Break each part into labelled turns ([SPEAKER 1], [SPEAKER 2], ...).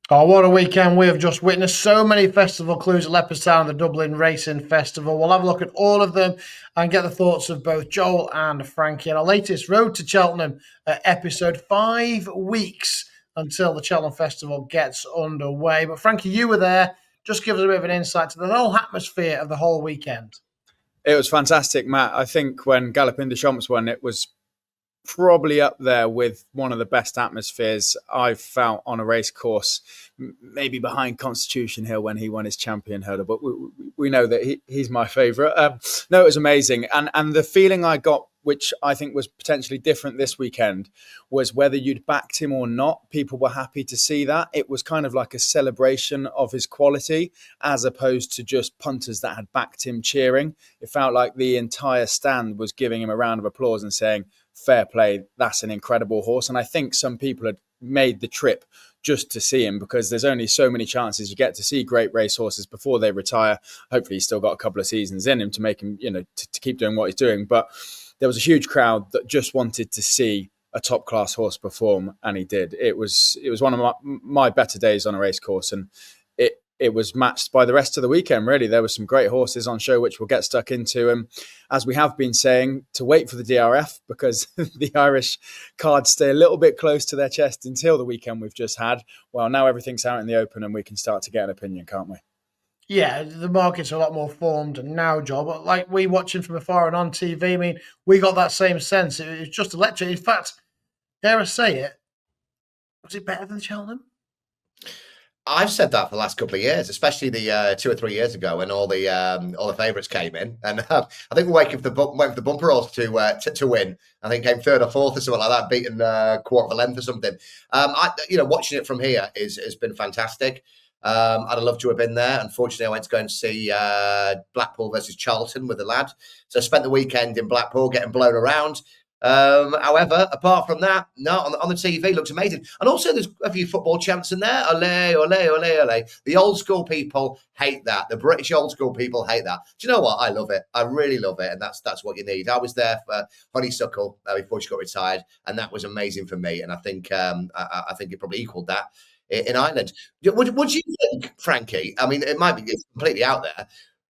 [SPEAKER 1] Oh, what a weekend we have just witnessed. So many festival clues at Leopardstown, the Dublin Racing Festival. We'll have a look at all of them and get the thoughts of both Joel and Frankie in our latest Road to Cheltenham episode. 5 weeks until the Cheltenham Festival gets underway. But Frankie, you were there. Just give us a bit of an insight to the whole atmosphere of the whole weekend.
[SPEAKER 2] It was fantastic, Matt. I think when Galopin Des Champs won, it was probably up there with one of the best atmospheres I've felt on a race course, maybe behind Constitution Hill when he won his champion hurdle. But we know that he's my favourite. No, it was amazing. And the feeling I got, which I think was potentially different this weekend, was whether you'd backed him or not, people were happy to see that. It was kind of like a celebration of his quality as opposed to just punters that had backed him cheering. It felt like the entire stand was giving him a round of applause and saying, fair play, that's an incredible horse. And I think some people had made the trip just to see him because there's only so many chances you get to see great racehorses before they retire. Hopefully he's still got a couple of seasons in him to make him, to keep doing what he's doing. But there was a huge crowd that just wanted to see a top class horse perform, and he did. It was one of my better days on a race course, and it was matched by the rest of the weekend, really. There were some great horses on show, which we'll get stuck into. And as we have been saying, to wait for the DRF, because the Irish cards stay a little bit close to their chest until the weekend we've just had. Well, now everything's out in the open and we can start to get an opinion, can't we?
[SPEAKER 1] Yeah, the market's a lot more formed now, Joe. But like we watching from afar and on TV, I mean, we got that same sense. It was just electric. In fact, dare I say it, was it better than Cheltenham?
[SPEAKER 3] I've said that for the last couple of years, especially the 2 or 3 years ago when all the favourites came in, and I think we're waiting for the bumper horse to win. I think came third or fourth or something like that, beaten quarter of a length or something. Watching it from here has been fantastic. I'd have loved to have been there. Unfortunately, I went to go and see Blackpool versus Charlton with the lad, so I spent the weekend in Blackpool getting blown around. However, apart from that, no, on the TV looks amazing. And also there's a few football chants in there. Ole, ole, ole, ole. The old school people hate that. The British old school people hate that. Do you know what? I love it. I really love it. And that's what you need. I was there for Honeysuckle before she got retired, and that was amazing for me. And I think I think it probably equaled that in Ireland. Would you think, Frankie? I mean, it might be completely out there,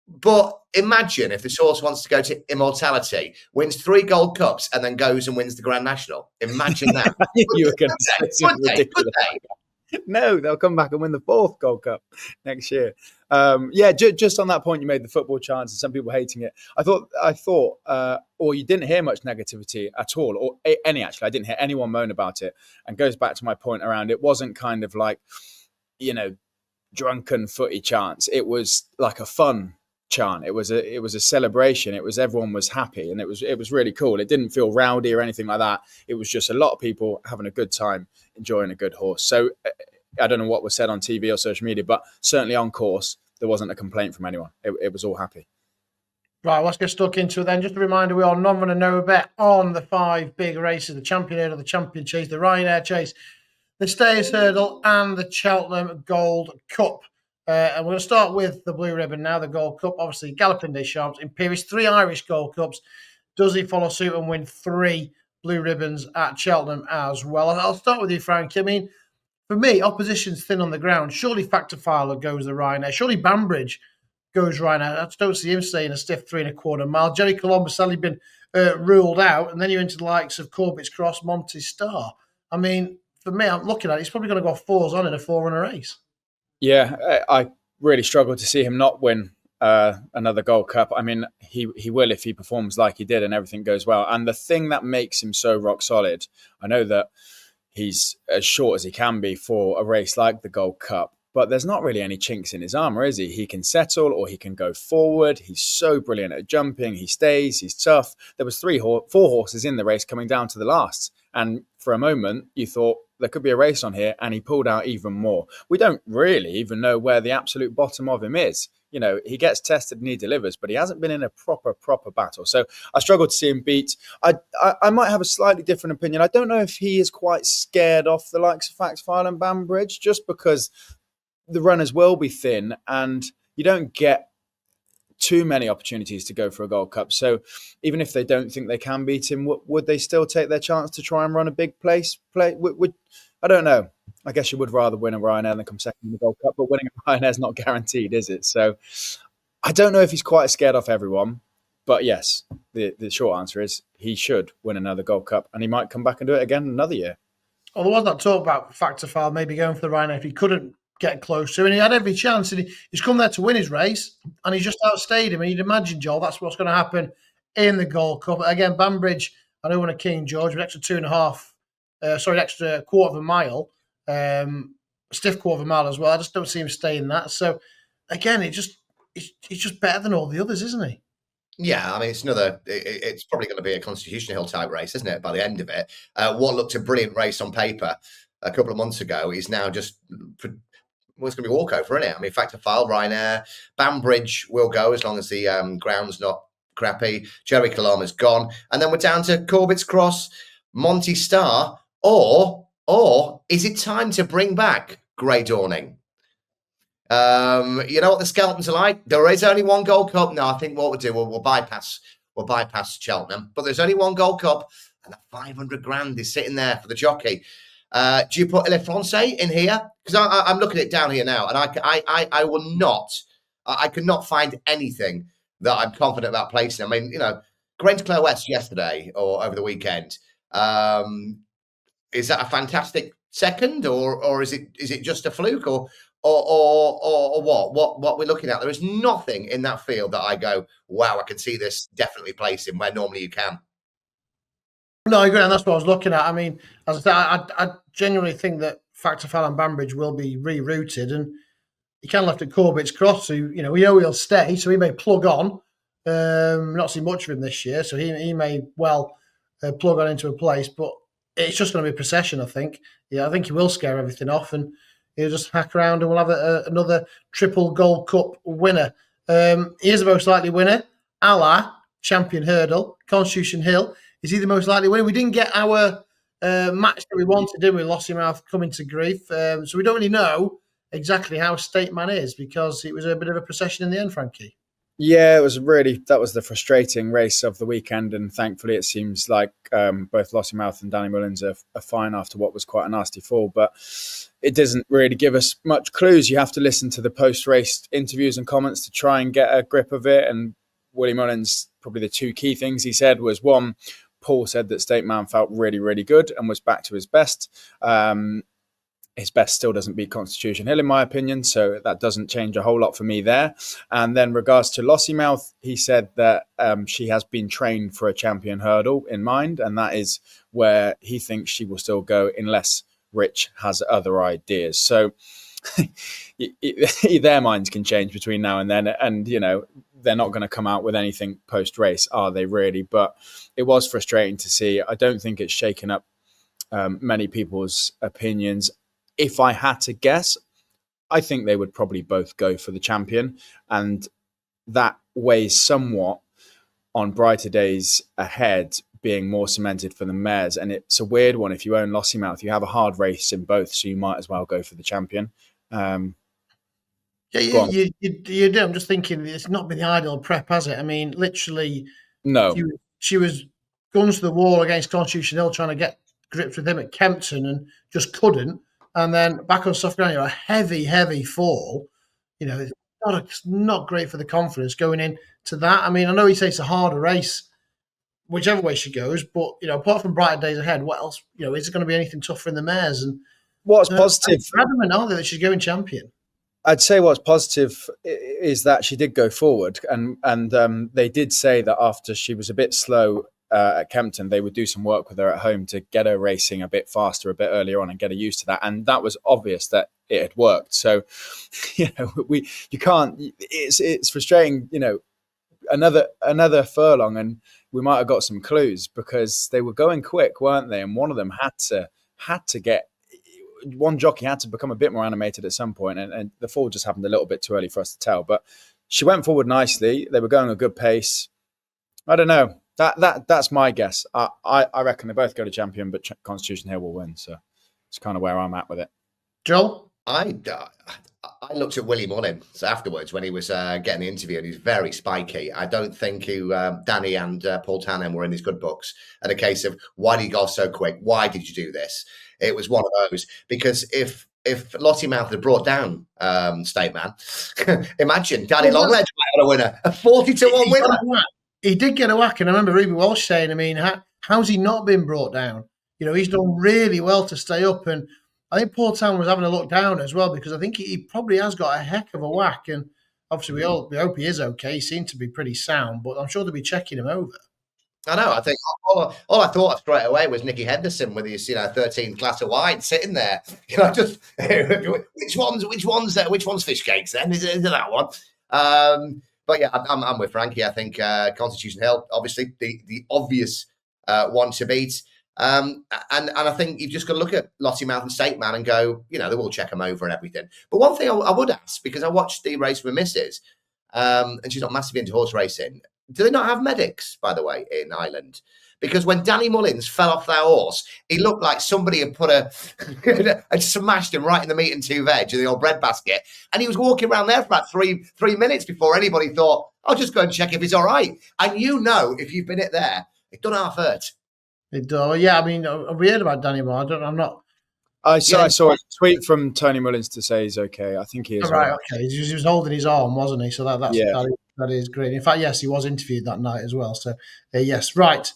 [SPEAKER 3] but imagine if this horse wants to go to immortality, wins 3 Gold Cups, and then goes and wins the Grand National. Imagine that.
[SPEAKER 2] You were going to say something ridiculous. No, they'll come back and win the 4th Gold Cup next year. Just on that point, you made the football chance and some people hating it. I thought, or you didn't hear much negativity at all, or any actually. I didn't hear anyone moan about it. And goes back to my point around it wasn't kind of like, drunken footy chants. It was like a fun chant. It was a celebration. It was everyone was happy, and it was really cool. It didn't feel rowdy or anything like that. It was just a lot of people having a good time, enjoying a good horse. So I don't know what was said on TV or social media, but certainly on course there wasn't a complaint from anyone. It was all happy.
[SPEAKER 1] Right, let's get stuck into it then. Just a reminder, we are non-run and no bet on the 5 big races: the Champion Hurdle, the Champion Chase, the Ryanair Chase, the Stayers Hurdle, and the Cheltenham Gold Cup. And we're going to start with the Blue Ribbon now, the Gold Cup. Obviously, Galopin Des Champs, Imperious, 3 Irish Gold Cups. Does he follow suit and win 3 Blue Ribbons at Cheltenham as well? I'll start with you, Frank. I mean, for me, opposition's thin on the ground. Surely Factor Filer goes the Ryanair. Surely Banbridge goes Ryanair. I just don't see him staying a stiff 3 1/4 mile. Jerry Colombo's sadly been ruled out. And then you're into the likes of Corbett's Cross, Monty Star. I mean, for me, I'm looking at it, he's probably going to go 4s on in a 4-runner race.
[SPEAKER 2] Yeah, I really struggle to see him not win another Gold Cup. I mean, he will if he performs like he did and everything goes well. And the thing that makes him so rock solid, I know that he's as short as he can be for a race like the Gold Cup, but there's not really any chinks in his armour, is he? He can settle or he can go forward. He's so brilliant at jumping. He stays. He's tough. There was 4 horses in the race coming down to the last. And for a moment, you thought there could be a race on here, and he pulled out even more. We don't really even know where the absolute bottom of him is. He gets tested and he delivers, but he hasn't been in a proper battle. So I struggle to see him beat. I might have a slightly different opinion. I don't know if he is quite scared off the likes of Fact File and Banbridge, just because the runners will be thin and you don't get too many opportunities to go for a Gold Cup. So even if they don't think they can beat him, would they still take their chance to try and run a big play? I don't know. I guess you would rather win a Ryanair than come second in the Gold Cup, but winning a Ryanair is not guaranteed, is it? So I don't know if he's quite scared off everyone, but yes, the short answer is he should win another Gold Cup, and he might come back and do it again another year.
[SPEAKER 1] Well, there was that talk about Factor Foul maybe going for the Ryanair if he couldn't get close to, and he had every chance, and he's come there to win his race, and he's just outstayed him. And you'd imagine, Joel, that's what's going to happen in the Gold Cup. Again, Banbridge, I know, won a King George with an extra 2.5, an extra quarter of a mile, stiff quarter of a mile as well. I just don't see him staying that. So, again, he's just better than all the others, isn't he?
[SPEAKER 3] Yeah, I mean, it's probably going to be a Constitution Hill type race, isn't it, by the end of it? What looked a brilliant race on paper a couple of months ago is now just, well, it's going to be a walkover, isn't it? I mean, Factor File, Ryanair, Banbridge will go as long as the ground's not crappy. Jerry Kalama's gone. And then we're down to Corbett's Cross, Monty Star, or is it time to bring back Grey Dawning? You know what the Skeletons are like? There is only one Gold Cup. No, I think what we'll do, we'll bypass Cheltenham, but there's only one Gold Cup, and the 500 grand is sitting there for the jockey. Do you put Le Francais in here? Because I'm looking at it down here now, and I will not. I could not find anything that I'm confident about placing. I mean, you know, Grange Clare West yesterday or over the weekend. Is that a fantastic second, or is it just a fluke, or what we're looking at? There is nothing in that field that I go, wow, I can see this definitely placing where normally you can.
[SPEAKER 1] No, I agree, and that's what I was looking at. I mean, as I said, I genuinely think that Factor Foul and Banbridge will be rerouted, and he can left at Corbett's Cross, who, you know, we know he'll stay, so he may plug on. Not seen much of him this year, so he may well plug on into a place, but it's just going to be a procession, I think. Yeah, I think he will scare everything off, and he'll just hack around, and we'll have another triple Gold Cup winner. He is the most likely winner, a la Champion Hurdle, Constitution Hill. Is he the most likely winner? We didn't get our match that we wanted, did we? Lossiemouth coming to grief. So we don't really know exactly how State Man is, because it was a bit of a procession in the end, Frankie.
[SPEAKER 2] Yeah, that was the frustrating race of the weekend, and thankfully it seems like both Lossiemouth and Danny Mullins are fine after what was quite a nasty fall, but it doesn't really give us much clues. You have to listen to the post-race interviews and comments to try and get a grip of it, and Willie Mullins, probably the two key things he said was, one, Paul said that State Man felt really, really good and was back to his best. His best still doesn't beat Constitution Hill, in my opinion, so that doesn't change a whole lot for me there. And then regards to Lossiemouth, he said that she has been trained for a champion hurdle in mind, and that is where he thinks she will still go unless Rich has other ideas. So their minds can change between now and then, and, you know, they're not going to come out with anything post-race, are they really? But it was frustrating to see. I don't think it's shaken up many people's opinions. If I had to guess, I think they would probably both go for the champion, and that weighs somewhat on brighter days ahead being more cemented for the mares. And it's a weird one. If you own Lossiemouth, you have a hard race in both, so you might as well go for the champion.
[SPEAKER 1] Yeah, you do. I'm just thinking, it's not been the ideal prep, has it? I mean, literally,
[SPEAKER 2] no.
[SPEAKER 1] She was guns to the wall against Constitution Hill, trying to get grips with him at Kempton, and just couldn't. And then back on soft ground, a heavy fall. You know, it's not great for the confidence going into that. I mean, I know he says it's a harder race, whichever way she goes, but, you know, apart from brighter days ahead, what else? You know, is there going to be anything tougher in the mares? And
[SPEAKER 2] what's positive?
[SPEAKER 1] Adamant, aren't they, that she's going champion?
[SPEAKER 2] I'd say what's positive is that she did go forward, and they did say that after she was a bit slow at Kempton, they would do some work with her at home to get her racing a bit faster, a bit earlier on, and get her used to that. And that was obvious that it had worked. So, you know, you can't. It's frustrating. You know, another furlong, and we might have got some clues because they were going quick, weren't they? And one of them had to get. One jockey had to become a bit more animated at some point, and the fall just happened a little bit too early for us to tell. But she went forward nicely. They were going a good pace. I don't know. That's my guess. I reckon they both go to champion, but Constitution Hill will win. So it's kind of where I'm at with it.
[SPEAKER 1] Joel?
[SPEAKER 3] I looked at Willie Mullins afterwards when he was getting the interview, and he's very spiky. I don't think Danny and Paul Tannen were in his good books. And a case of, why did you go so quick? Why did you do this? It was one of those. Because if Lottie Mouth had brought down State Man, imagine Danny Longledge might have a winner, a 40-1 winner.
[SPEAKER 1] He did get a whack, and I remember Ruby Walsh saying, I mean, how's he not been brought down? You know, he's done really well to stay up, and I think Paul Town was having a look down as well, because I think he probably has got a heck of a whack, and obviously we hope he is okay. He seemed to be pretty sound, but I'm sure they'll be checking him over.
[SPEAKER 3] I know. I think all I thought of straight away was Nicky Henderson with his 13 glass of wine sitting there. Just which one's fish cakes then? Is it that one? But yeah, I'm with Frankie. I think Constitution Hill, obviously the obvious one to beat. And I think you've just got to look at Lottie Mouth and State Man and go, they will check them over and everything. But one thing I would ask, because I watched the race with Mrs. And she's not massively into horse racing. Do they not have medics, by the way, in Ireland? Because when Danny Mullins fell off that horse, he looked like somebody had put had smashed him right in the meat and two veg in the old bread basket. And he was walking around there for about three minutes before anybody thought, I'll just go and check if he's all right. And if you've been there, it done half hurt.
[SPEAKER 1] It does. Yeah, I mean, I've heard about Danny Mullins.
[SPEAKER 2] I saw a tweet from Tony Mullins to say he's okay. I think he is.
[SPEAKER 1] Right, okay. He was holding his arm, wasn't he? So that is great. In fact, yes, he was interviewed that night as well. So, yes, right.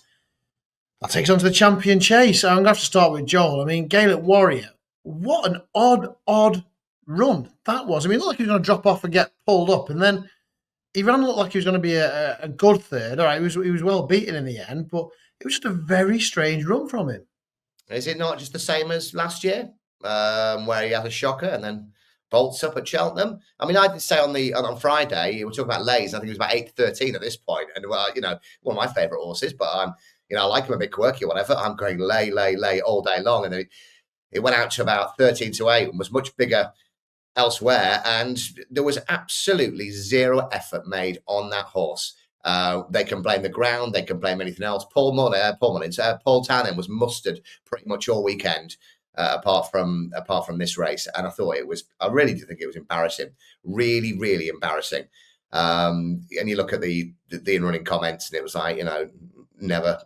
[SPEAKER 1] That takes us on to the champion chase. I'm going to have to start with Joel. I mean, Gaelic Warrior, what an odd run that was. I mean, it looked like he was going to drop off and get pulled up, and then he looked like he was going to be a good third. All right, he was well beaten in the end, but it was just a very strange run from him.
[SPEAKER 3] Is it not just the same as last year, where he had a shocker and then bolts up at Cheltenham? I mean, I did say on Friday, we were talking about Lays. I think it was about 8-13 at this point, and one of my favourite horses. But I like him a bit quirky or whatever. I'm going lay all day long, and it went out to about 13-8 and was much bigger elsewhere. And there was absolutely zero effort made on that horse. They can blame the ground, they can blame anything else. Paul Tannen was mustard pretty much all weekend, apart from this race, and I really do think it was embarrassing, really, really embarrassing. And you look at the in-running comments, and it was like, never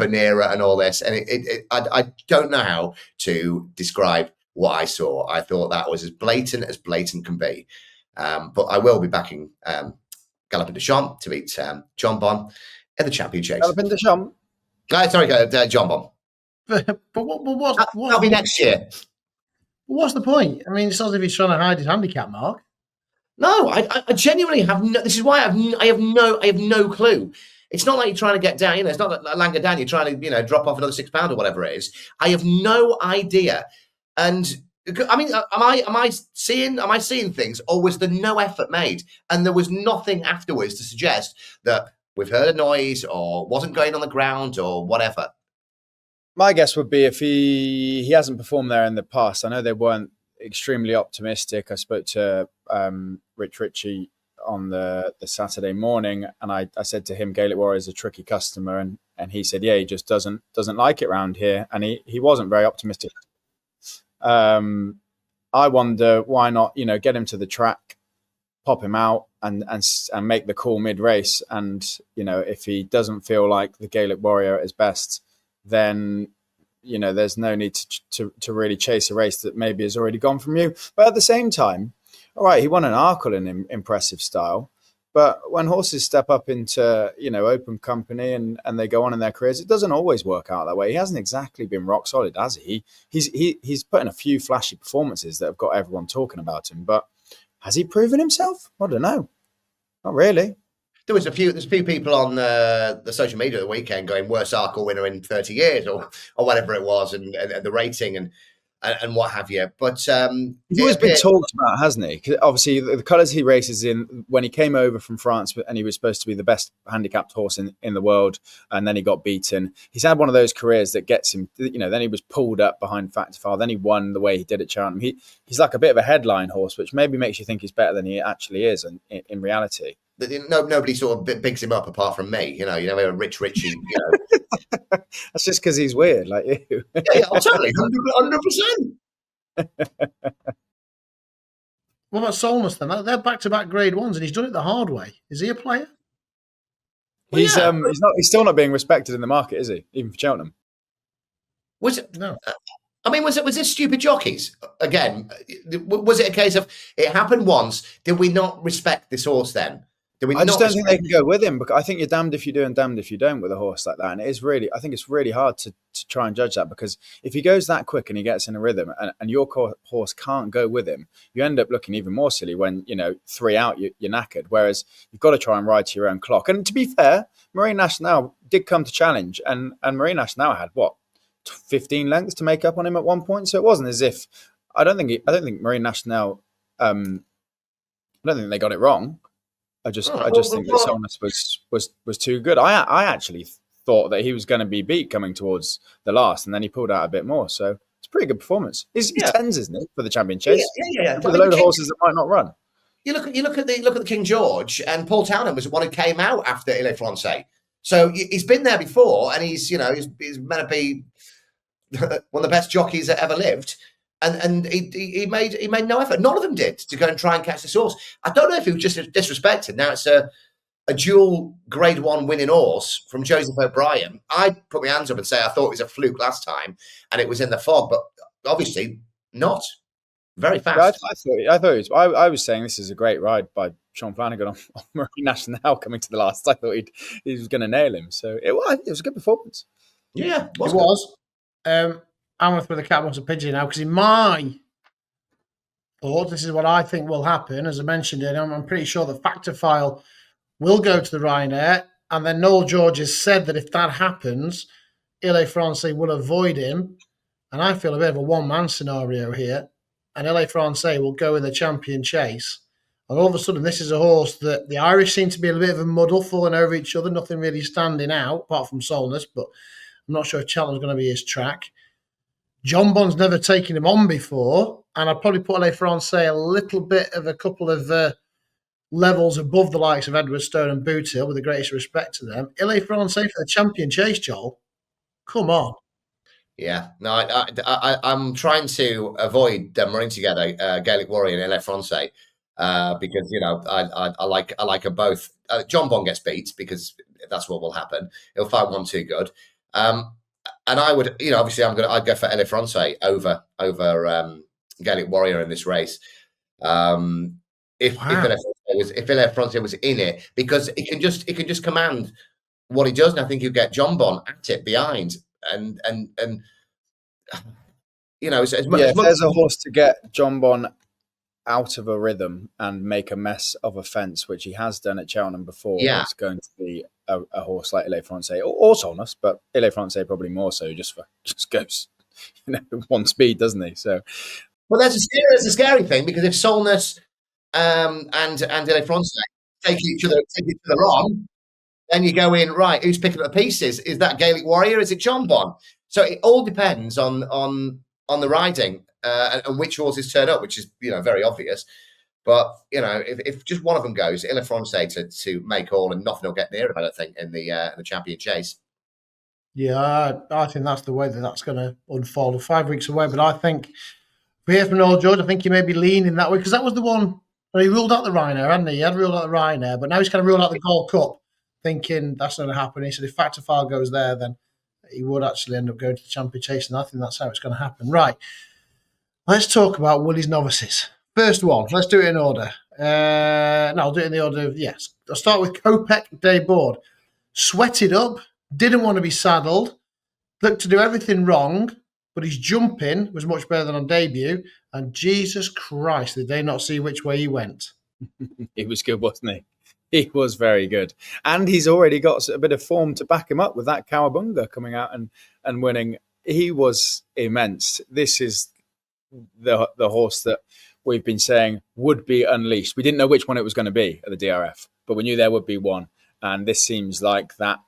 [SPEAKER 3] nearer, and all this, and I don't know how to describe what I saw. I thought that was as blatant can be, but I will be backing Galopin Des Champs to beat John Bon in the champion chase.
[SPEAKER 2] Galopin Des Champs?
[SPEAKER 3] Sorry, John Bon.
[SPEAKER 1] But
[SPEAKER 3] that'll be next year.
[SPEAKER 1] What's the point? I mean, it's not as if he's trying to hide his handicap mark.
[SPEAKER 3] No, I genuinely have no. This is why I have no clue. It's not like you're trying to get down. It's not like Langer down. You're trying to drop off another £6 or whatever it is. I have no idea. And I mean, am I seeing things, or was there no effort made, and there was nothing afterwards to suggest that we've heard a noise or wasn't going on the ground or whatever?
[SPEAKER 2] My guess would be if he hasn't performed there in the past. I know they weren't extremely optimistic. I spoke to Rich Ritchie on the Saturday morning, and I said to him, Gaelic Warrior is a tricky customer, and he said, yeah, he just doesn't like it around here, and he wasn't very optimistic. I wonder why not, get him to the track, pop him out, and make the call mid race. And if he doesn't feel like the Gaelic Warrior at his best, then there's no need to really chase a race that maybe has already gone from you. But at the same time, all right, he won an Arkle in impressive style. But when horses step up into, open company and they go on in their careers, it doesn't always work out that way. He hasn't exactly been rock solid, has he? He's put in a few flashy performances that have got everyone talking about him. But has he proven himself? I don't know. Not really.
[SPEAKER 3] There's a few people on the social media at the weekend going, worst Arkle winner in 30 years or whatever it was, and the rating and what have you. But
[SPEAKER 2] he's always been talked about, hasn't he? 'Cause obviously, the colours he races in, when he came over from France and he was supposed to be the best handicapped horse in the world, and then he got beaten. He's had one of those careers that gets him, then he was pulled up behind Factor File, then he won the way he did at Cheltenham. He's like a bit of a headline horse, which maybe makes you think he's better than he actually is in reality.
[SPEAKER 3] Nobody sort of bigs him up apart from me. You know, a Rich Ritchie.
[SPEAKER 2] That's just because he's weird, like you.
[SPEAKER 3] Yeah, totally, 100%.
[SPEAKER 1] What about Solness then? They're back-to-back Grade 1s, and he's done it the hard way. Is he a player?
[SPEAKER 3] Well,
[SPEAKER 2] He's
[SPEAKER 3] yeah.
[SPEAKER 2] He's still not being respected in the market, is he? Even for Cheltenham.
[SPEAKER 3] Was it?
[SPEAKER 1] No.
[SPEAKER 3] I mean, was this stupid jockeys again? Was it a case of it happened once? Did we not respect this horse then? Did we
[SPEAKER 2] I just
[SPEAKER 3] not
[SPEAKER 2] don't think they can go with him, because I think you're damned if you do and damned if you don't with a horse like that. And it is really, I think it's really hard to try and judge that, because if he goes that quick and he gets in a rhythm and your horse can't go with him, you end up looking even more silly when, 3 out, you're knackered. Whereas you've got to try and ride to your own clock. And to be fair, Marine Nationale did come to challenge, and Marine Nationale had 15 lengths to make up on him at one point. So it wasn't as if I don't think Marine Nationale. I don't think they got it wrong. I just think that Solness was too good. I actually thought that he was going to be beat coming towards the last, and then he pulled out a bit more. So it's a pretty good performance. He's tens, isn't it, for the champion chase?
[SPEAKER 3] Yeah.
[SPEAKER 2] With a load of horses that might not run.
[SPEAKER 3] You look at the King George, and Paul Townend was the one who came out after Il Francais. So he's been there before, and he's meant to be one of the best jockeys that ever lived. And he made no effort. None of them did to go and try and catch this horse. I don't know if he was just disrespected. Now it's a dual Grade 1 winning horse from Joseph O'Brien. I'd put my hands up and say I thought it was a fluke last time, and it was in the fog, but obviously not. Very fast.
[SPEAKER 2] I was saying this is a great ride by Sean Flanagan on Marine Nationale coming to the last. I thought he was going to nail him. So it was a good performance.
[SPEAKER 3] Yeah,
[SPEAKER 1] it was. I'm going to throw the cat once a pigeon now, because in my thoughts, this is what I think will happen. As I mentioned it, I'm pretty sure the Factor File will go to the Ryanair, and then Noel George has said that if that happens, Il Francais will avoid him. And I feel a bit of a one-man scenario here, and Il Francais will go in the champion chase. And all of a sudden, this is a horse that the Irish seem to be a bit of a muddle, falling over each other, nothing really standing out, apart from Solness, but I'm not sure if Cheltenham's going to be his track. John Bond's never taken him on before, and I'd probably put Le Francais a little bit of a couple of levels above the likes of Edward Stone and Bootill, with the greatest respect to them. Le Francais for the champion chase, Joel. Come on.
[SPEAKER 3] Yeah, no, I'm trying to avoid them running together, Gaelic Warrior and Le Francais, because I like them both. John Bond gets beat because that's what will happen. He'll find one too good. And I would, obviously, I'd go for Le Francais over Gaelic Warrior in this race. If Le Francais was in it, because it can just command what he does, and I think he'll get John Bond at it behind, and
[SPEAKER 2] if there's a horse to get John Bond out of a rhythm and make a mess of a fence, which he has done at Cheltenham before, it's going to be a horse like Le Francais or Solness, but Le Francais probably more so, just goes one speed, doesn't he? So,
[SPEAKER 3] well, there's a scary thing, because if Solness and Le Francais take each other on, then you go in, right, who's picking up the pieces? Is that Gaelic Warrior? Is it John Bond? So it all depends on the riding and which horses turn up, which is very obvious. But if just one of them goes, Il Francais to make all, and nothing will get near him, I don't think, in the champion chase.
[SPEAKER 1] Yeah, I think that's the way that's going to unfold. 5 weeks away, but I think we hear from Noel George. I think he may be leaning that way, because that was the one where he ruled out the Ryanair, hadn't he? He had ruled out the Ryanair, but now he's kind of ruled out the Gold Cup, thinking that's not going to happen. He said if Factor File goes there, then he would actually end up going to the champion chase, and I think that's how it's going to happen. Right. Let's talk about Willie's novices. First one, let's do it in order. I'll do it in the order of, yes. I'll start with Kopek Day Board. Sweated up, didn't want to be saddled, looked to do everything wrong, but his jumping was much better than on debut, and Jesus Christ, did they not see which way he went?
[SPEAKER 2] He was good, wasn't he? He was very good. And he's already got a bit of form to back him up with that Cowabunga coming out and winning. He was immense. This is the horse that we've been saying would be unleashed. We didn't know which one it was going to be at the DRF, but we knew there would be one. And this seems like that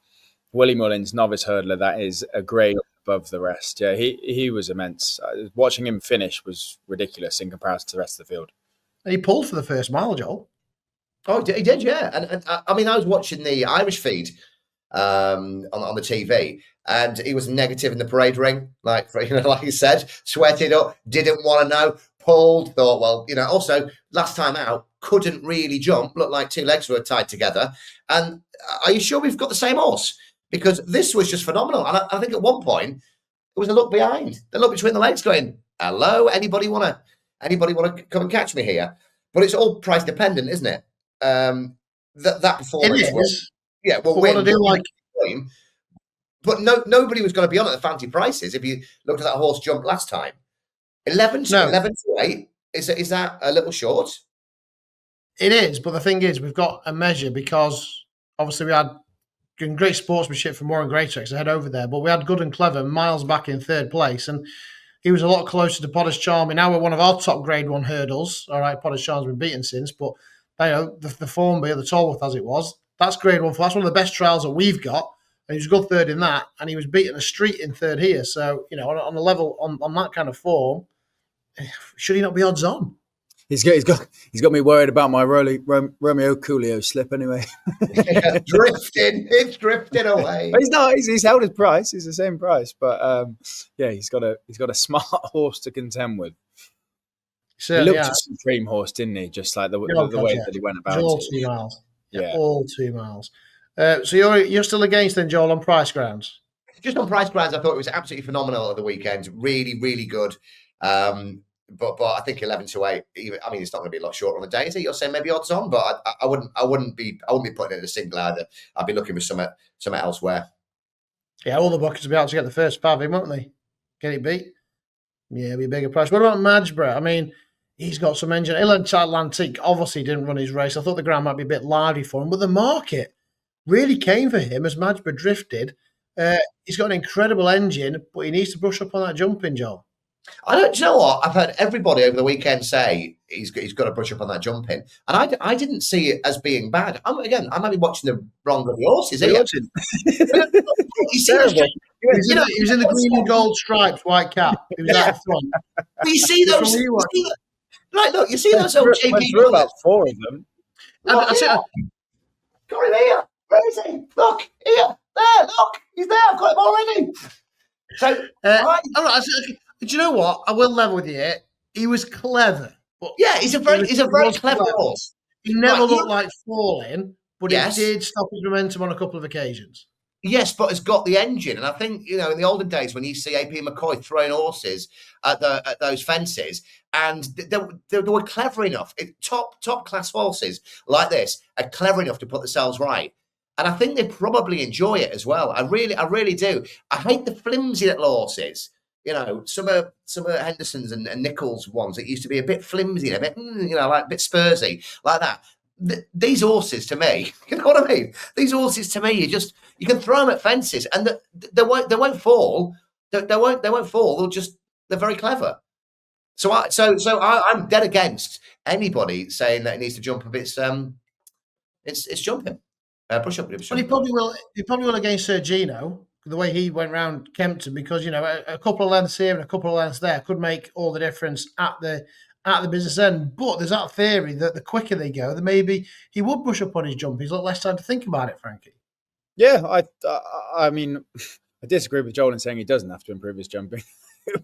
[SPEAKER 2] Willie Mullins novice hurdler that is a grade above the rest. Yeah, he was immense. Watching him finish was ridiculous in comparison to the rest of the field.
[SPEAKER 1] He pulled for the first mile, Joel.
[SPEAKER 3] Oh, he did, yeah. And I mean, I was watching the Irish feed on the TV. And he was negative in the parade ring, like you said, sweated up, didn't want to know, pulled, thought, well, also last time out, couldn't really jump, looked like two legs were tied together. And are you sure we've got the same horse? Because this was just phenomenal. And I think at one point, there was a look behind, the look between the legs going, hello, anybody want to come and catch me here? But it's all price dependent, isn't it? That performance
[SPEAKER 1] it is.
[SPEAKER 3] Well,
[SPEAKER 1] what I do like.
[SPEAKER 3] But nobody was going to be on at the fancy prices if you looked at that horse jump last time. 11 to 8, is that a little short?
[SPEAKER 1] It is, but the thing is, we've got a measure because obviously we had great sportsmanship from Warren Greatorex to head over there, but we had Good and Clever miles back in third place, and he was a lot closer to Potter's Charming. Now we're one of our top grade 1 hurdles. All right, Potter's Charm's been beaten since, but the Formby or the Tolworth as it was, that's grade 1. That's one of the best trials that we've got. And he was a good third in that, and he was beating a street in third here. So, on a level on that kind of form, should he not be odds on?
[SPEAKER 2] He's got me worried about my Romeo Coolio slip anyway.
[SPEAKER 3] It's drifting away.
[SPEAKER 2] But he's not. He's held his price. He's the same price, but he's got a smart horse to contend with. He looked a supreme horse, didn't he? Just like the way that he went about.
[SPEAKER 1] All 2 miles. Yeah, all 2 miles. So you're still against then, Joel, on price grounds?
[SPEAKER 3] Just on price grounds, I thought it was absolutely phenomenal at the weekend. Really, really good. But I think 11 to 8. It's not going to be a lot shorter on the day, is it? You're saying maybe odds on, but I wouldn't be putting it in a single either. I'd be looking for something elsewhere.
[SPEAKER 1] Yeah, all the buckets will be out to get the first 5 in, won't they? Get it beat? Yeah, it'll be a bigger price. What about Madgeborough? He's got some engine. Atlantic obviously didn't run his race. I thought the ground might be a bit lively for him, but the market really came for him as Madgeborough drifted. He's got an incredible engine, but he needs to brush up on that jumping, Joel.
[SPEAKER 3] Do you know what? I've heard everybody over the weekend say he's got to brush up on that jumping, and I didn't see it as being bad. I might be watching the wrong of the horses here.
[SPEAKER 1] He's terrible. He was in the green and gold stripes, white cap. He was out front.
[SPEAKER 3] But you see those? Look, you see those old JP.
[SPEAKER 2] About 4 of them.
[SPEAKER 3] Got him here. Where is he? Look here, there. Look, he's there. I've got him already. So,
[SPEAKER 1] all right. Do you know what? I will level with you. He was clever.
[SPEAKER 3] But he's a very clever horse.
[SPEAKER 1] He never looked like falling, but he did stop his momentum on a couple of occasions.
[SPEAKER 3] Yes, but has got the engine. And I think, in the olden days when you see AP McCoy throwing horses at those fences, and they were clever enough. Top class horses like this are clever enough to put themselves right. And I think they probably enjoy it as well. I really do. I hate the flimsy little horses. Some of Henderson's and Nichols' ones that used to be a bit flimsy, a bit, like a bit Spursy, like that. These horses, to me, you know what I mean? These horses, to me, you can throw them at fences, and they won't fall. They won't fall. They're very clever. So I'm dead against anybody saying that it needs to jump if it's jumping. Push up.
[SPEAKER 1] Well, he probably will against Sergino. The way he went round Kempton, because a couple of lengths here and a couple of lengths there could make all the difference at the business end. But there's that theory that the quicker they go, then maybe he would brush up on his jump. He's got less time to think about it, Frankie.
[SPEAKER 2] Yeah, I disagree with Joel in saying he doesn't have to improve his jumping.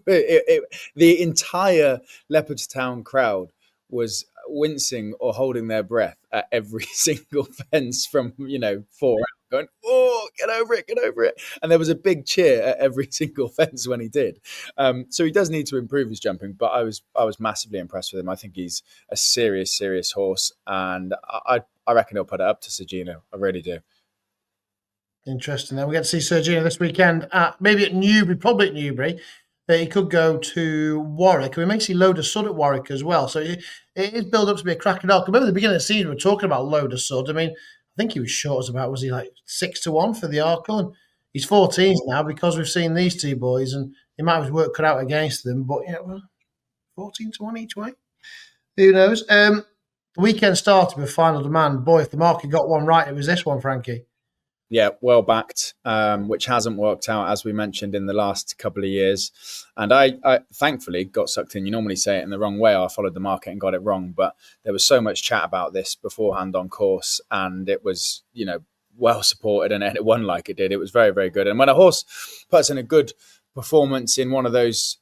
[SPEAKER 2] The entire Leopardstown crowd was wincing or holding their breath at every single fence from 4 out, going, oh, get over it. And there was a big cheer at every single fence when he did. So he does need to improve his jumping, but I was massively impressed with him. I think he's a serious horse, and I reckon he'll put it up to Sergino. I really do.
[SPEAKER 1] Interesting. Then we get to see Sergino this weekend maybe at Newbury, probably at Newbury. He could go to Warwick. We may see Loader Sud at Warwick as well. So it is built up to be a cracking dog. Remember the beginning of the season, we were talking about Loader Sud. I think he was short as was he like 6-1 for the Arkle? And he's 14s now because we've seen these two boys, and he might have his work cut out against them. But 14-1 each way. Who knows? The weekend started with Final Demand. Boy, if the market got one right, it was this one, Frankie.
[SPEAKER 2] Yeah, well backed, which hasn't worked out, as we mentioned, in the last couple of years. And I thankfully got sucked in. You normally say it in the wrong way. I followed the market and got it wrong. But there was so much chat about this beforehand on course. And it was, well supported and it won like it did. It was very, very good. And when a horse puts in a good performance in one of those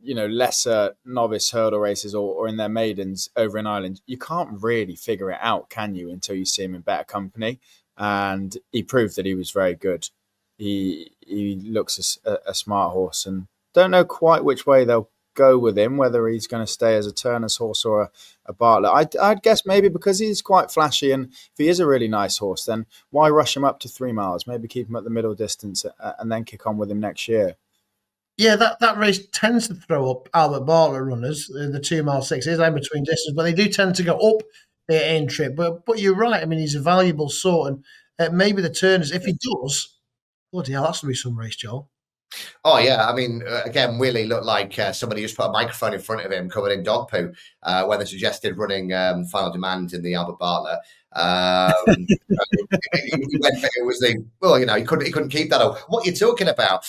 [SPEAKER 2] lesser novice hurdle races or in their maidens over in Ireland, you can't really figure it out, can you, until you see him in better company. And he proved that he was very good. He looks a smart horse, and don't know quite which way they'll go with him, whether he's going to stay as a Turner's horse or a Bartlett. I'd guess maybe because he's quite flashy, and if he is a really nice horse, then why rush him up to 3 miles? Maybe keep him at the middle distance and then kick on with him next year.
[SPEAKER 1] Yeah, that race tends to throw up Albert Bartlett runners, the 2 mile 6 is in between distance, but they do tend to go up in trip. But you're right. I mean, he's a valuable sort, and maybe the Turners, if he does, bloody hell, that's going to be some race, Joel.
[SPEAKER 3] Oh, yeah. I mean, again, Willie looked like somebody just put a microphone in front of him covered in dog poo when they suggested running Final Demand in the Albert Bartlett. It was he couldn't keep that up. What are you talking about?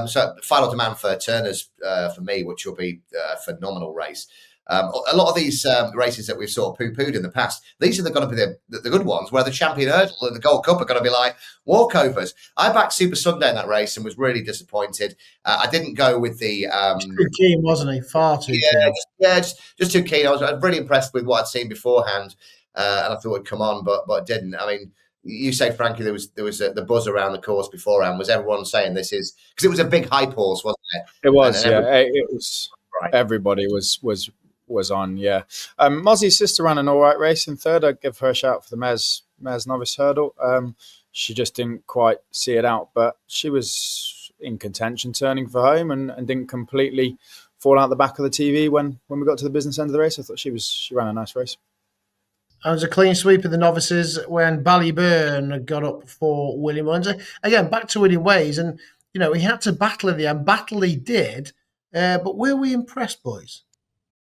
[SPEAKER 3] So Final Demand for Turners for me, which will be a phenomenal race. A lot of these races that we've sort of poo-pooed in the past, these are going to be the good ones, where the Champion Hurdle and the Gold Cup are going to be like walkovers. I backed Super Sunday in that race and was really disappointed. I didn't go with the...
[SPEAKER 1] too keen, wasn't he? Far too keen.
[SPEAKER 3] Just too keen. I was really impressed with what I'd seen beforehand, and I thought it'd come on, but it didn't. I mean, you say, Frankie, there was the buzz around the course beforehand. Was everyone saying this is... Because it was a big hype horse, wasn't it?
[SPEAKER 2] It was, it was... Right. Everybody was on, yeah. Mozzie's sister ran an all right race in third. I'd give her a shout for the Mares Novice Hurdle. She just didn't quite see it out, but she was in contention turning for home and didn't completely fall out the back of the TV when we got to the business end of the race. I thought she ran a nice race.
[SPEAKER 1] It was a clean sweep of the novices when Ballyburn got up for Willie Mullins. Again, back to Willie Ways, and he had to battle in the end. Battle he did, but were we impressed, boys?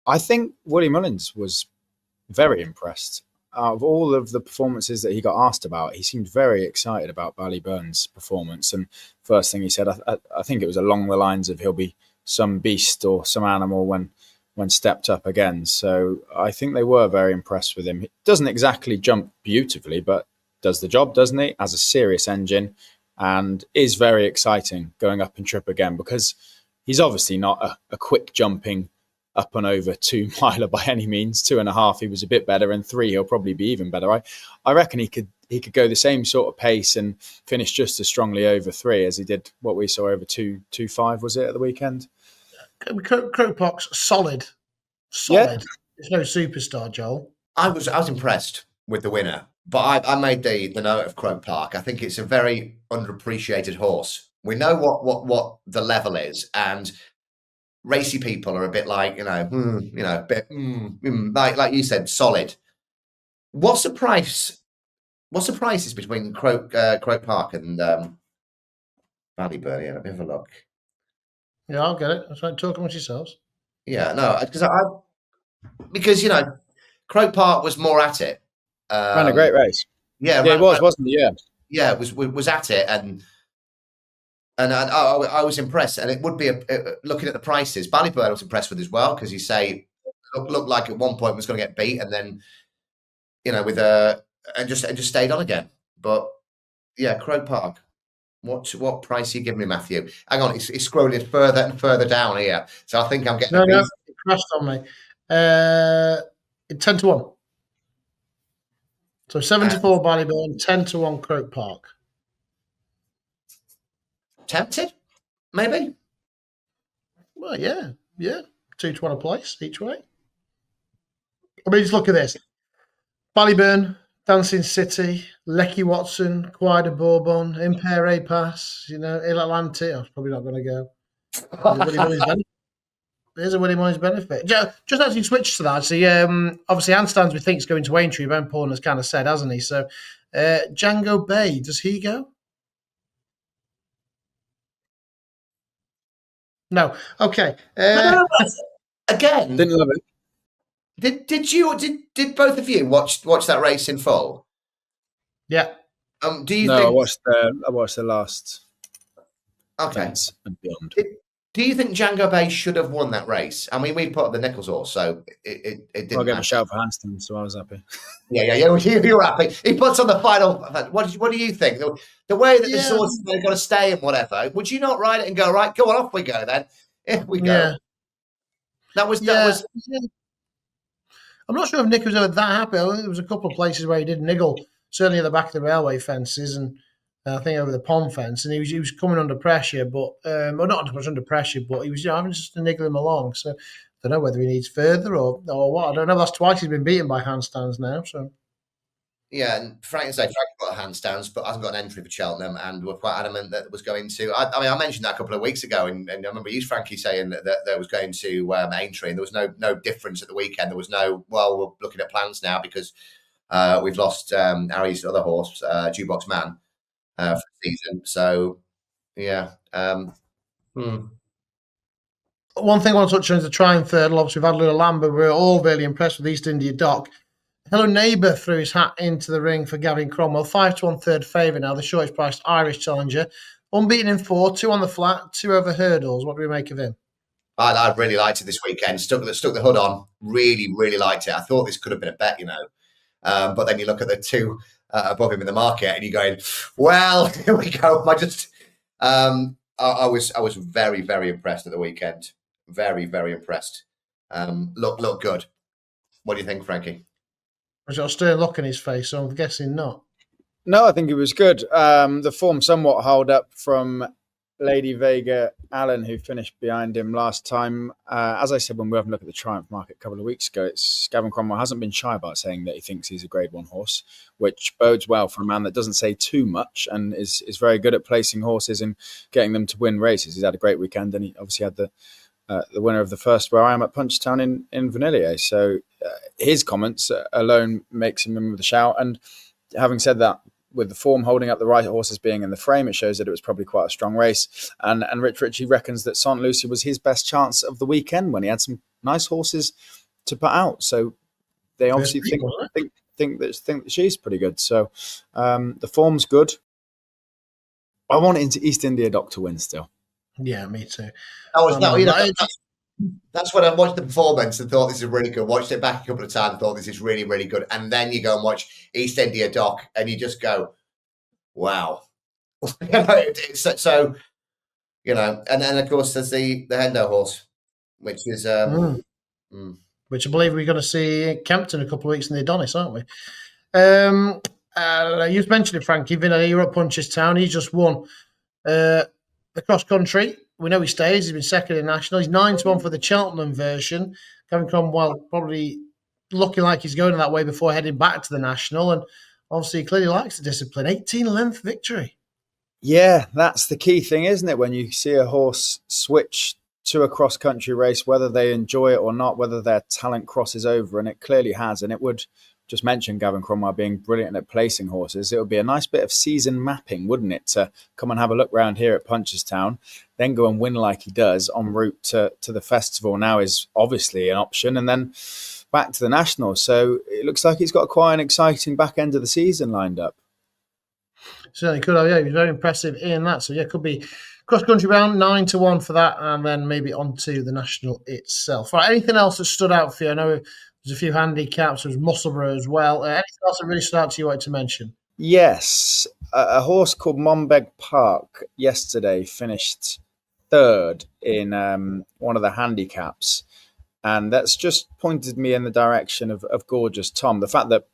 [SPEAKER 2] I think Willie Mullins was very impressed. Out of all of the performances that he got asked about, he seemed very excited about Ballyburn's performance. And first thing he said, I think it was along the lines of he'll be some beast or some animal when stepped up again. So I think they were very impressed with him. He doesn't exactly jump beautifully, but does the job, doesn't he? Has a serious engine and is very exciting going up in trip again, because he's obviously not a quick jumping up and over 2 miler by any means. 2.5 he was a bit better, and 3 he'll probably be even better. I reckon he could go the same sort of pace and finish just as strongly over 3 as he did what we saw over 2.5 was it at the weekend.
[SPEAKER 1] Cropox solid.
[SPEAKER 2] Yeah.
[SPEAKER 1] There's no superstar, Joel.
[SPEAKER 3] I was impressed with the winner, but I made the note of Croke Park. I think it's a very underappreciated horse. We know what the level is, and racy people are a bit like, a bit like you said, solid. What's the price? What's the prices between Croke Park and Ballyburn? Yeah, let me have a look.
[SPEAKER 1] Yeah, I'll get it. That's right. Talk amongst yourselves.
[SPEAKER 3] Yeah, no, because Croke Park was more at it.
[SPEAKER 2] Ran a great race.
[SPEAKER 3] Yeah,
[SPEAKER 2] it was, wasn't it?
[SPEAKER 3] Yeah, it was at it, and I was impressed. And it would be looking at the prices. Ballyburn I was impressed with as well, because you say looked like at one point was going to get beat, and then and just stayed on again. But yeah, Croke Park. What price are you giving me, Matthew? Hang on, it's scrolling further and further down here. So I think I'm getting
[SPEAKER 1] no, it crashed on me. 10-1. So 7-4 Ballyburn, 10-1 Croke Park.
[SPEAKER 3] Tempted, maybe.
[SPEAKER 1] Well, yeah, 2-1 a place each way. I mean, just look at this: Ballyburn, Dancing City, Lecky Watson, Quida Bourbon, Impere Pass, Il Atlante. I was probably not going to go. There's a Willie Mullins benefit. Just as you switch to that, see, obviously Handstands we think is going to Aintree, Ben Paul has kind of said, hasn't he? So Django Bay, does he go? No. Okay.
[SPEAKER 3] Again,
[SPEAKER 2] didn't love it.
[SPEAKER 3] Did both of you watch that race in full?
[SPEAKER 1] Yeah.
[SPEAKER 3] Do you
[SPEAKER 2] No,
[SPEAKER 3] think...
[SPEAKER 2] I watched the last.
[SPEAKER 3] Okay.
[SPEAKER 2] And beyond.
[SPEAKER 3] Do you think Django Bay should have won that race? I mean, we put up the Nichols horse, so it didn't
[SPEAKER 2] I'll give him a
[SPEAKER 3] matter.
[SPEAKER 2] shout for Hanston, so I was happy.
[SPEAKER 3] Yeah. You were happy. He puts on the final. What do you think? The way that this horse is going to stay and whatever. Would you not ride it and go, right, go on, off we go then? Here we go.
[SPEAKER 1] Yeah.
[SPEAKER 3] That was.
[SPEAKER 1] I'm not sure if Nick was ever that happy. I think there was a couple of places where he did niggle, certainly at the back of the railway fences, and I think over the pond fence, and he was coming under pressure, but well, not under pressure, but he was having just to niggle him along. So I don't know whether he needs further or what. I don't know. That's twice he's been beaten by handstands now. So
[SPEAKER 3] Yeah, and Frank got handstands, but hasn't got an entry for Cheltenham, and we're quite adamant that it was going to. I mean, I mentioned that a couple of weeks ago, and I remember you, Frankie, saying that it was going to Aintree, and there was no difference at the weekend. There was no, well, we're looking at plans now because we've lost Harry's other horse, Jukebox Man, for the season. So, yeah.
[SPEAKER 1] one thing I want to touch on is the trying third. Obviously, we've had Lula Lambert. We're all really impressed with East India Dock. Hello Neighbour threw his hat into the ring for Gavin Cromwell. 5-1 third favourite now, the shortest priced Irish challenger. Unbeaten in 4, 2 on the flat, 2 over hurdles. What do we make of him?
[SPEAKER 3] I really liked it this weekend. Stuck the hood on. Really, really liked it. I thought this could have been a bet, but then you look at the 2 above him in the market, and you're going, well, here we go. I was very, very impressed at the weekend. Very, very impressed. Look good. What do you think, Frankie?
[SPEAKER 1] He's got a stern look in his face, so I'm guessing not.
[SPEAKER 2] No, I think it was good. The form somewhat held up from Lady Vega Allen, who finished behind him last time. As I said, when we have a look at the Triumph market a couple of weeks ago, Gavin Cromwell hasn't been shy about saying that he thinks he's a Grade 1 horse, which bodes well for a man that doesn't say too much and is very good at placing horses and getting them to win races. He's had a great weekend, and he obviously had the winner of the first Where I Am at Punchestown in Vanillier. So his comments alone makes him in with a shout. And having said that, with the form holding up, the right horses being in the frame, it shows that it was probably quite a strong race. And Rich Ritchie reckons that Saint Lucie was his best chance of the weekend when he had some nice horses to put out. So they obviously think that she's pretty good. So the form's good. I want East India Dock to win still.
[SPEAKER 1] Yeah, me too.
[SPEAKER 3] That's when I watched the performance and thought this is really good. Watched it back a couple of times, thought this is really, really good. And then you go and watch East India Dock, and you just go, "Wow!" So, and then of course there's the Hendo horse, which is
[SPEAKER 1] which I believe we're going to see in Kempton a couple of weeks in the Adonis, aren't we? You've mentioned it, Frankie. You're at Punchestown. He's just won the cross country. We know he stays. He's been second in national. He's 9-1 for the Cheltenham version. Gavin Cromwell probably looking like he's going that way before heading back to the national. And obviously, he clearly likes the discipline. 18-length victory.
[SPEAKER 2] Yeah, that's the key thing, isn't it? When you see a horse switch to a cross-country race, whether they enjoy it or not, whether their talent crosses over, and it clearly has. And it would just mention Gavin Cromwell being brilliant at placing horses. It would be a nice bit of season mapping, wouldn't it, to come and have a look round here at Punchestown, then go and win like he does en route to the festival now is obviously an option, and then back to the national. So it looks like he's got quite an exciting back end of the season lined up.
[SPEAKER 1] Certainly could have. Yeah, he was very impressive in that. So yeah, could be cross-country round 9-1 for that, and then maybe on to the national itself. Right, anything else that stood out for you? I know there's a few handicaps. There's Musselburgh as well. Anything else that really stood out to you wanted to mention?
[SPEAKER 2] Yes. A horse called Monbeg Park yesterday finished third in one of the handicaps. And that's just pointed me in the direction of Gorgeous Tom. The fact that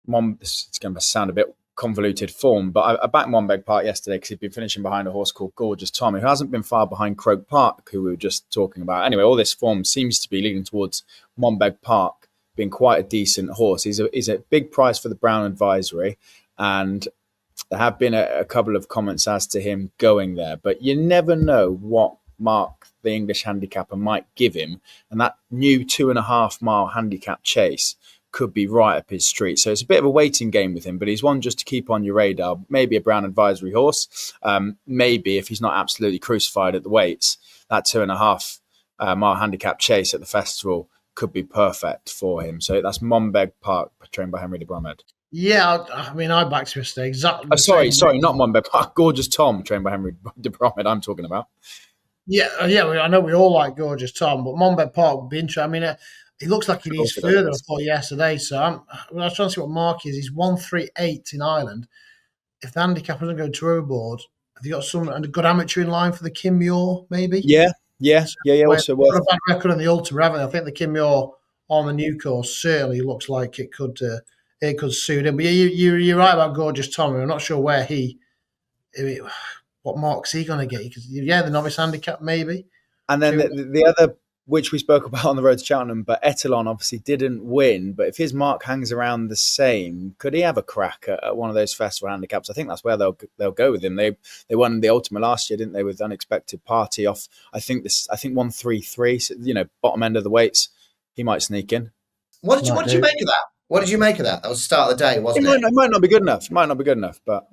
[SPEAKER 2] it's going to sound a bit convoluted form, but I backed Monbeg Park yesterday because he'd been finishing behind a horse called Gorgeous Tom, who hasn't been far behind Croke Park, who we were just talking about. Anyway, all this form seems to be leading towards Monbeg Park being quite a decent horse. He's a big price for the Brown Advisory, and there have been a couple of comments as to him going there, but you never know what mark the English handicapper might give him, and that new 2.5 mile handicap chase could be right up his street. So it's a bit of a waiting game with him, but he's one just to keep on your radar. Maybe a Brown Advisory horse. Maybe if he's not absolutely crucified at the weights, that 2.5 mile handicap chase at the festival could be perfect for him. So that's Monbeg Park, trained by Henry de Bromhead.
[SPEAKER 1] Yeah, I mean, I backed yesterday exactly.
[SPEAKER 2] Sorry, not Monbeg Park. Gorgeous Tom, trained by Henry de Bromhead. I'm talking about.
[SPEAKER 1] Yeah. I know we all like Gorgeous Tom, but Monbet Park would be interesting. I mean, he looks like he
[SPEAKER 2] Of
[SPEAKER 1] needs
[SPEAKER 2] course it
[SPEAKER 1] further. I
[SPEAKER 2] is.
[SPEAKER 1] thought yesterday, so I was trying to see what Mark is. He's 138 in Ireland. If the handicap doesn't go to overboard, have you got some and a good amateur in line for the Kim Muir, maybe?
[SPEAKER 2] Yeah.
[SPEAKER 1] Well,
[SPEAKER 2] Also
[SPEAKER 1] got
[SPEAKER 2] worth.
[SPEAKER 1] a bad record on the Ultimate, haven't they? I think the Kim Muir on the new course certainly looks like it could suit him. But you're right about Gorgeous Tommy. I'm not sure where what marks he going to get. Because the novice handicap maybe.
[SPEAKER 2] And then the other, which we spoke about on the road to Cheltenham, but Etalon obviously didn't win. But if his mark hangs around the same, could he have a crack at one of those festival handicaps? I think that's where they'll go with him. They won the Ultimate last year, didn't they, with Unexpected Party off? I think 133. So, bottom end of the weights. He might sneak in.
[SPEAKER 3] What did you make of that? What did you make of that? That was the start of the day, wasn't it?
[SPEAKER 2] It might not be good enough. But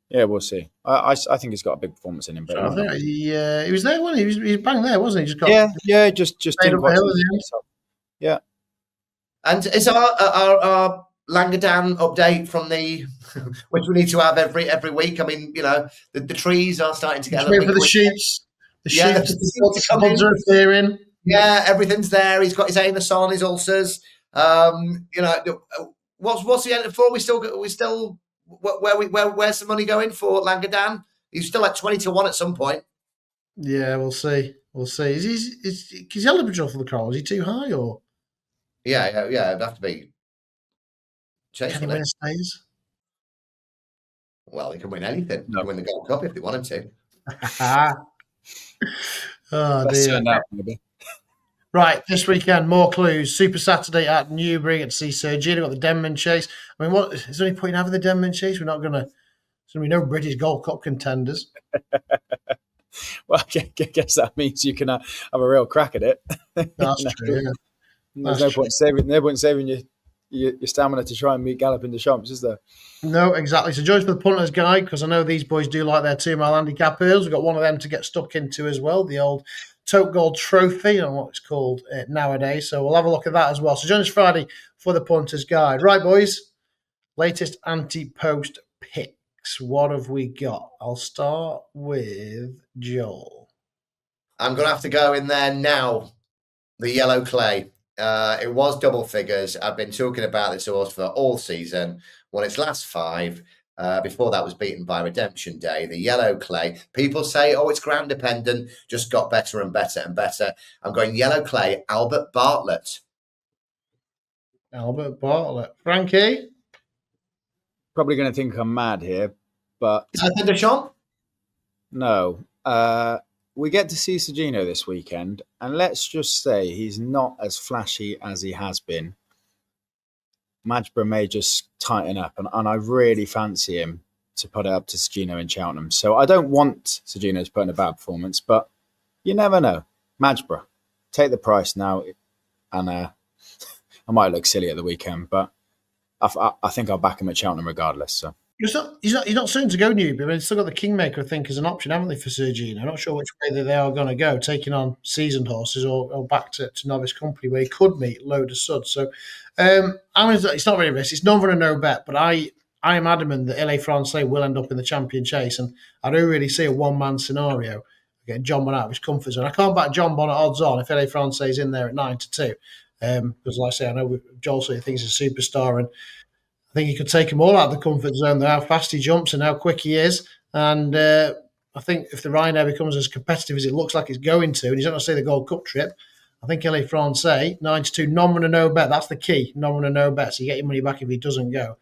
[SPEAKER 2] yeah, we'll see. I think he's got a big performance in him. But
[SPEAKER 1] I think he was there, wasn't he? He was bang there, wasn't he? Just got
[SPEAKER 2] just
[SPEAKER 1] didn't quite
[SPEAKER 2] yeah.
[SPEAKER 3] And is our Langadan update from the which we need to have every week? I mean, the trees are starting to get a little bit
[SPEAKER 1] for the sheeps. The sheep,
[SPEAKER 3] the
[SPEAKER 1] buds are appearing.
[SPEAKER 3] Yeah, everything's there. He's got his anus on, his ulcers. What's the end for? Where's the money going for Langadan? He's still at 20-1 at some point.
[SPEAKER 1] Yeah, we'll see. Is he eligible for the call? Is he too high or?
[SPEAKER 3] Yeah. It'd have to be.
[SPEAKER 1] Can he win stays?
[SPEAKER 3] Well, he can win anything.
[SPEAKER 2] No.
[SPEAKER 3] He can win the Gold Cup if they want him
[SPEAKER 1] to. Oh dear.
[SPEAKER 2] Maybe.
[SPEAKER 1] Right, this weekend, more clues. Super Saturday at Newbury at see Sir Gino. Got the Denman Chase. I mean, what is there any point in having the Denman Chase? We're not going to. There's going to be no British Gold Cup contenders.
[SPEAKER 2] Well, I guess that means you can have a real crack at it.
[SPEAKER 1] That's true. Yeah.
[SPEAKER 2] There's no point saving your stamina to try and meet Galopin Des Champs, is there?
[SPEAKER 1] No, exactly. So join us for the Punter's Guide, because I know these boys do like their 2 mile handicap earls. We've got one of them to get stuck into as well, the old Tote Gold Trophy, and what it's called nowadays. So we'll have a look at that as well. So join us Friday for the Punter's Guide. Right, boys, latest ante-post picks. What have we got? I'll start with Joel.
[SPEAKER 3] I'm going to have to go in there now. The Yellow Clay. It was double figures. I've been talking about this horse for all season. Won its last 5. Before that was beaten by Redemption Day. The Yellow Clay. People say, it's ground dependent. Just got better and better and better. I'm going Yellow Clay, Albert Bartlett.
[SPEAKER 1] Frankie?
[SPEAKER 2] Probably going to think I'm mad here, but...
[SPEAKER 3] Galopin Des Champs?
[SPEAKER 2] No. We get to see Sergino this weekend, and let's just say he's not as flashy as he has been. Madgeborough may just tighten up, and I really fancy him to put it up to Sergino in Cheltenham. So I don't want Sergino to put in a bad performance, but you never know. Madgeborough, take the price now, and I might look silly at the weekend, but I think I'll back him at Cheltenham regardless. So.
[SPEAKER 1] He's not soon to go Newbury. I mean, they've still got the Kingmaker, I think, as an option, haven't they, for Sergino? I'm not sure which way they are going to go, taking on seasoned horses or back to novice company where he could meet Load of Sud. So, it's not really risky. It's not for a no bet, but I am adamant that LA Francais will end up in the champion chase, and I don't really see a one-man scenario getting John Bonnet out of his comfort zone. I can't back John Bonnet odds on if LA Francais is in there at 9-2, because, like I say, I know Joel thinks he's a superstar, and I think he could take them all out of the comfort zone, how fast he jumps and how quick he is. And I think if the Ryanair becomes as competitive as it looks like it's going to, and he's not going to see the Gold Cup trip, I think LA Francais, 9-2, non-runner, no bet. That's the key, non-runner, no bet. So you get your money back if he doesn't go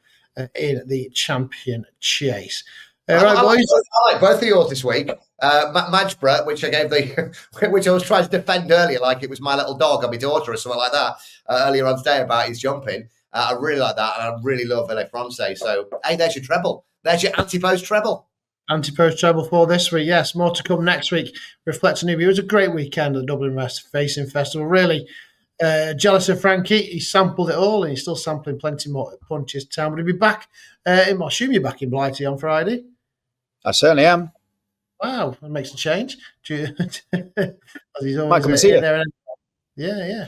[SPEAKER 1] in the champion chase. Right, boys.
[SPEAKER 3] I like both of yours this week. Madgeborough, which I was trying to defend earlier, like it was my little dog or my daughter or something like that, earlier on today about his jumping. I really like that, and I really love LA Francais. So, hey, there's your treble. There's your ante-post treble.
[SPEAKER 1] Ante-post treble for this week. Yes, more to come next week. Reflect on Newbury. It was a great weekend at the Dublin Racing Festival. Really jealous of Frankie. He sampled it all, and he's still sampling plenty more at Punches Town. But he'll be back. I assume you're back in Blighty on Friday.
[SPEAKER 2] I certainly am.
[SPEAKER 1] Wow, that makes a change. He's always
[SPEAKER 2] Might come and see you.
[SPEAKER 1] there. Yeah.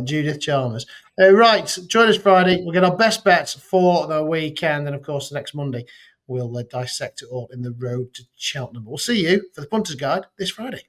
[SPEAKER 1] Judith Chalmers. Right, join us Friday. We'll get our best bets for the weekend, and of course, the next Monday we'll dissect it all in the road to Cheltenham. We'll see you for the Punter's Guide this Friday.